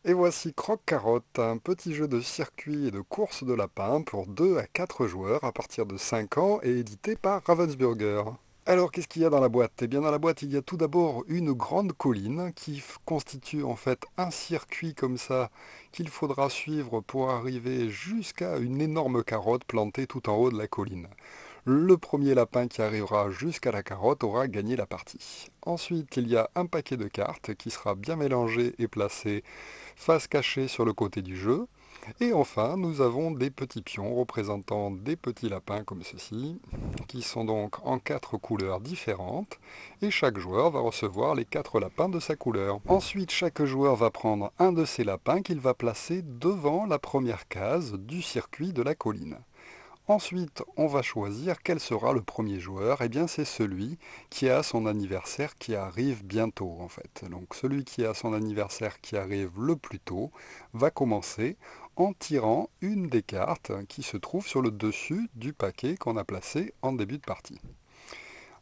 Et voici Croque-Carotte, un petit jeu de circuit et de course de lapin pour 2 à 4 joueurs à partir de 5 ans et édité par Ravensburger. Alors qu'est-ce qu'il y a dans la boîte? Eh bien dans la boîte il y a tout d'abord une grande colline qui constitue en fait un circuit comme ça qu'il faudra suivre pour arriver jusqu'à une énorme carotte plantée tout en haut de la colline. Le premier lapin qui arrivera jusqu'à la carotte aura gagné la partie. Ensuite, il y a un paquet de cartes qui sera bien mélangé et placé face cachée sur le côté du jeu. Et enfin, nous avons des petits pions représentant des petits lapins comme ceci, qui sont donc en 4 couleurs différentes, et chaque joueur va recevoir les 4 lapins de sa couleur. Ensuite, chaque joueur va prendre un de ces lapins qu'il va placer devant la première case du circuit de la colline. Ensuite, on va choisir quel sera le premier joueur. Eh bien, c'est celui qui a son anniversaire qui arrive bientôt, en fait. Donc, celui qui a son anniversaire qui arrive le plus tôt va commencer en tirant une des cartes qui se trouve sur le dessus du paquet qu'on a placé en début de partie.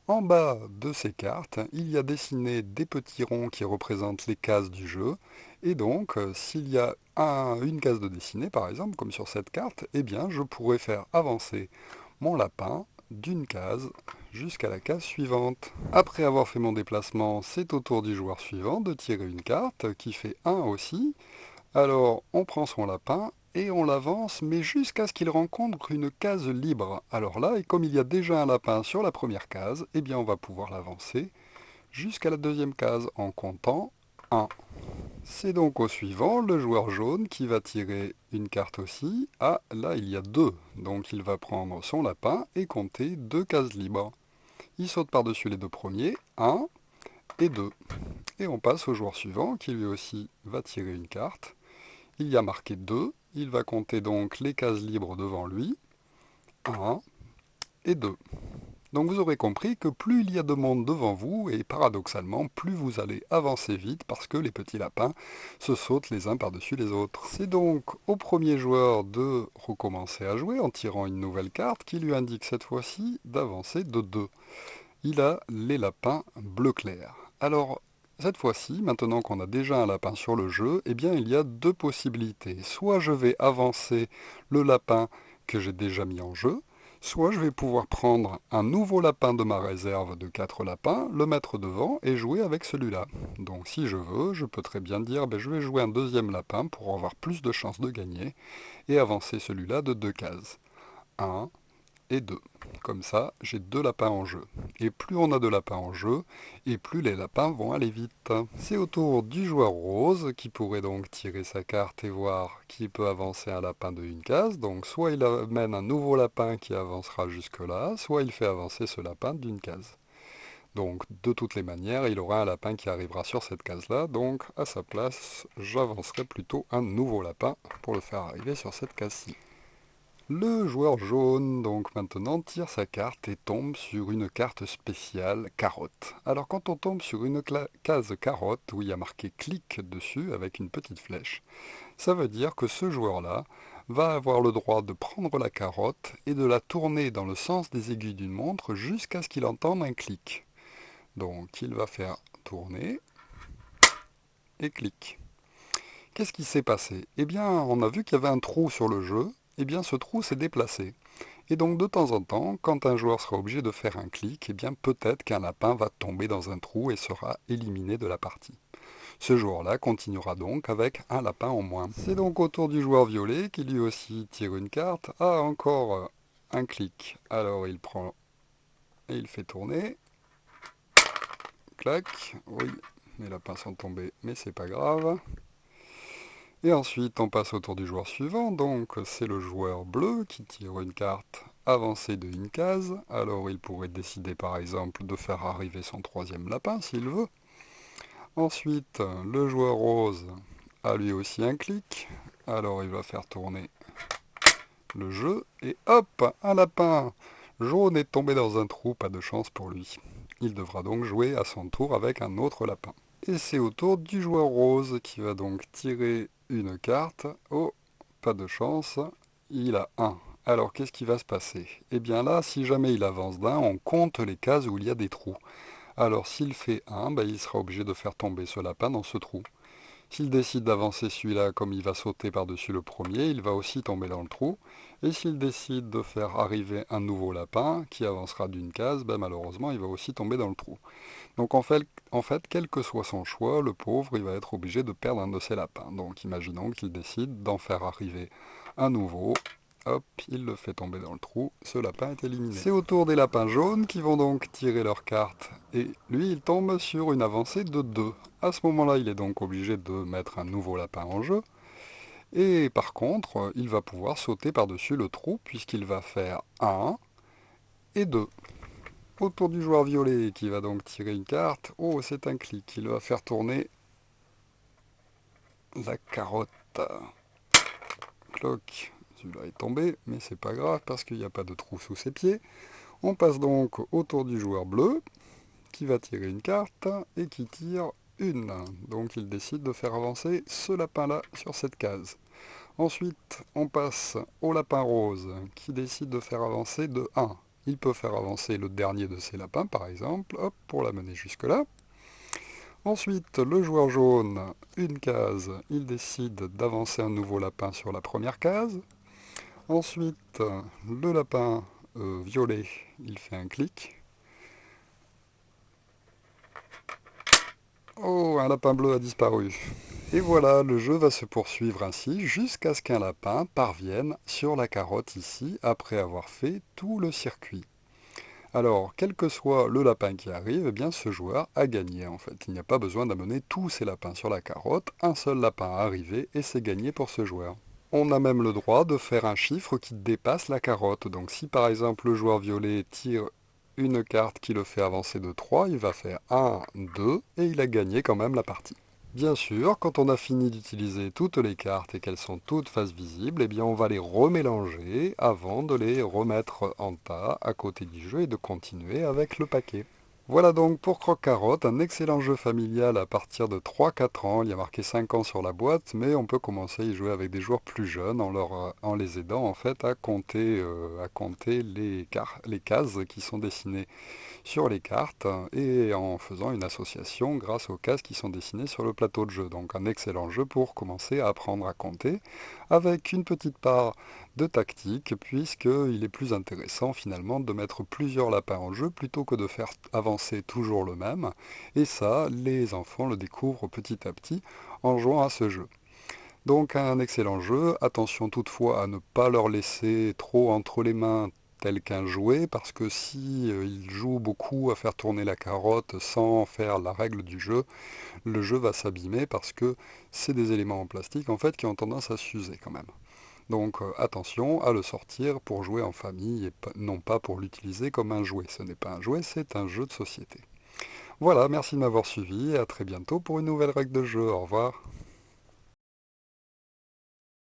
En bas de ces cartes, il y a dessiné des petits ronds qui représentent les cases du jeu. Et donc, s'il y a une case de dessinée, par exemple, comme sur cette carte, eh bien, je pourrais faire avancer mon lapin d'une case jusqu'à la case suivante. Après avoir fait mon déplacement, c'est au tour du joueur suivant de tirer une carte qui fait 1 aussi. Alors, on prend son lapin et on l'avance, mais jusqu'à ce qu'il rencontre une case libre. Alors là, et comme il y a déjà un lapin sur la première case, eh bien on va pouvoir l'avancer jusqu'à la deuxième case en comptant 1. C'est donc au suivant, le joueur jaune, qui va tirer une carte aussi. Ah, là il y a 2, donc il va prendre son lapin et compter 2 cases libres. Il saute par-dessus les 2 premiers, 1 et 2. Et on passe au joueur suivant, qui lui aussi va tirer une carte. Il y a marqué 2, il va compter donc les cases libres devant lui, 1 et 2. Donc vous aurez compris que plus il y a de monde devant vous, et paradoxalement, plus vous allez avancer vite parce que les petits lapins se sautent les uns par-dessus les autres. C'est donc au premier joueur de recommencer à jouer en tirant une nouvelle carte qui lui indique cette fois-ci d'avancer de 2. Il a les lapins bleu clair. Alors, cette fois-ci, maintenant qu'on a déjà un lapin sur le jeu, eh bien il y a 2 possibilités. Soit je vais avancer le lapin que j'ai déjà mis en jeu, soit je vais pouvoir prendre un nouveau lapin de ma réserve de 4 lapins, le mettre devant et jouer avec celui-là. Donc si je veux, je peux très bien dire je vais jouer un deuxième lapin pour avoir plus de chances de gagner et avancer celui-là de 2 cases. 1 et 2. Comme ça, j'ai 2 lapins en jeu. Et plus on a de lapins en jeu, et plus les lapins vont aller vite. C'est au tour du joueur rose qui pourrait donc tirer sa carte et voir qui peut avancer un lapin de une case. Donc soit il amène un nouveau lapin qui avancera jusque-là, soit il fait avancer ce lapin d'une case. Donc de toutes les manières, il aura un lapin qui arrivera sur cette case-là. Donc à sa place, j'avancerai plutôt un nouveau lapin pour le faire arriver sur cette case-ci. Le joueur jaune, donc maintenant, tire sa carte et tombe sur une carte spéciale carotte. Alors quand on tombe sur une case carotte où il y a marqué clic dessus avec une petite flèche, ça veut dire que ce joueur-là va avoir le droit de prendre la carotte et de la tourner dans le sens des aiguilles d'une montre jusqu'à ce qu'il entende un clic. Donc il va faire tourner et clic. Qu'est-ce qui s'est passé? Eh bien, on a vu qu'il y avait un trou sur le jeu. Eh bien, ce trou s'est déplacé. Et donc, de temps en temps, quand un joueur sera obligé de faire un clic, eh bien, peut-être qu'un lapin va tomber dans un trou et sera éliminé de la partie. Ce joueur-là continuera donc avec un lapin en moins. C'est donc au tour du joueur violet qui lui aussi tire une carte. Ah, encore un clic. Alors, il prend et il fait tourner. Clac. Oui, mes lapins sont tombés, mais c'est pas grave. Et ensuite, on passe au tour du joueur suivant, donc c'est le joueur bleu qui tire une carte avancée de une case. Alors il pourrait décider par exemple de faire arriver son troisième lapin s'il veut. Ensuite, le joueur rose a lui aussi un clic. Alors il va faire tourner le jeu et hop, un lapin jaune est tombé dans un trou, pas de chance pour lui. Il devra donc jouer à son tour avec un autre lapin. Et c'est au tour du joueur rose qui va donc tirer une carte. Oh, pas de chance, il a un. Alors qu'est-ce qui va se passer? Eh bien là, si jamais il avance d'un, on compte les cases où il y a des trous. Alors s'il fait un, il sera obligé de faire tomber ce lapin dans ce trou. S'il décide d'avancer celui-là, comme il va sauter par-dessus le premier, il va aussi tomber dans le trou. Et s'il décide de faire arriver un nouveau lapin, qui avancera d'une case, ben malheureusement, il va aussi tomber dans le trou. Donc en fait, quel que soit son choix, le pauvre, il va être obligé de perdre un de ses lapins. Donc imaginons qu'il décide d'en faire arriver un nouveau. Hop, il le fait tomber dans le trou, ce lapin est éliminé. C'est au tour des lapins jaunes qui vont donc tirer leurs cartes. Et lui, il tombe sur une avancée de 2. À ce moment-là, il est donc obligé de mettre un nouveau lapin en jeu. Et par contre, il va pouvoir sauter par-dessus le trou puisqu'il va faire 1 et 2. Autour du joueur violet qui va donc tirer une carte. Oh, c'est un clic. Il va faire tourner la carotte. Cloc. Celui-là est tombé, mais c'est pas grave parce qu'il n'y a pas de trou sous ses pieds. On passe donc autour du joueur bleu qui va tirer une carte et qui tire une. Donc il décide de faire avancer ce lapin-là sur cette case. Ensuite, on passe au lapin rose qui décide de faire avancer de 1. Il peut faire avancer le dernier de ses lapins, par exemple, hop, pour l'amener jusque-là. Ensuite, le joueur jaune, une case, il décide d'avancer un nouveau lapin sur la première case. Ensuite, le lapin violet, il fait un clic. Oh, un lapin bleu a disparu. Et voilà, le jeu va se poursuivre ainsi jusqu'à ce qu'un lapin parvienne sur la carotte ici, après avoir fait tout le circuit. Alors, quel que soit le lapin qui arrive, eh bien ce joueur a gagné en fait. Il n'y a pas besoin d'amener tous ses lapins sur la carotte, un seul lapin a arrivé et c'est gagné pour ce joueur. On a même le droit de faire un chiffre qui dépasse la carotte. Donc si par exemple le joueur violet tire une carte qui le fait avancer de 3, il va faire 1, 2 et il a gagné quand même la partie. Bien sûr, quand on a fini d'utiliser toutes les cartes et qu'elles sont toutes face visible, eh bien on va les remélanger avant de les remettre en tas à côté du jeu et de continuer avec le paquet. Voilà donc pour Croque-Carotte, un excellent jeu familial à partir de 3-4 ans. Il y a marqué 5 ans sur la boîte, mais on peut commencer à y jouer avec des joueurs plus jeunes en les aidant en fait à compter les cases qui sont dessinées sur les cartes et en faisant une association grâce aux cases qui sont dessinées sur le plateau de jeu. Donc un excellent jeu pour commencer à apprendre à compter avec une petite part de tactique puisqu'il est plus intéressant finalement de mettre plusieurs lapins en jeu plutôt que de faire avancer toujours le même. Et ça, les enfants le découvrent petit à petit en jouant à ce jeu. Donc un excellent jeu, attention toutefois à ne pas leur laisser trop entre les mains tel qu'un jouet, parce que si ils jouent beaucoup à faire tourner la carotte sans faire la règle du jeu, le jeu va s'abîmer parce que c'est des éléments en plastique en fait qui ont tendance à s'user quand même. Donc attention à le sortir pour jouer en famille et non pas pour l'utiliser comme un jouet. Ce n'est pas un jouet, c'est un jeu de société. Voilà, merci de m'avoir suivi et à très bientôt pour une nouvelle règle de jeu. Au revoir.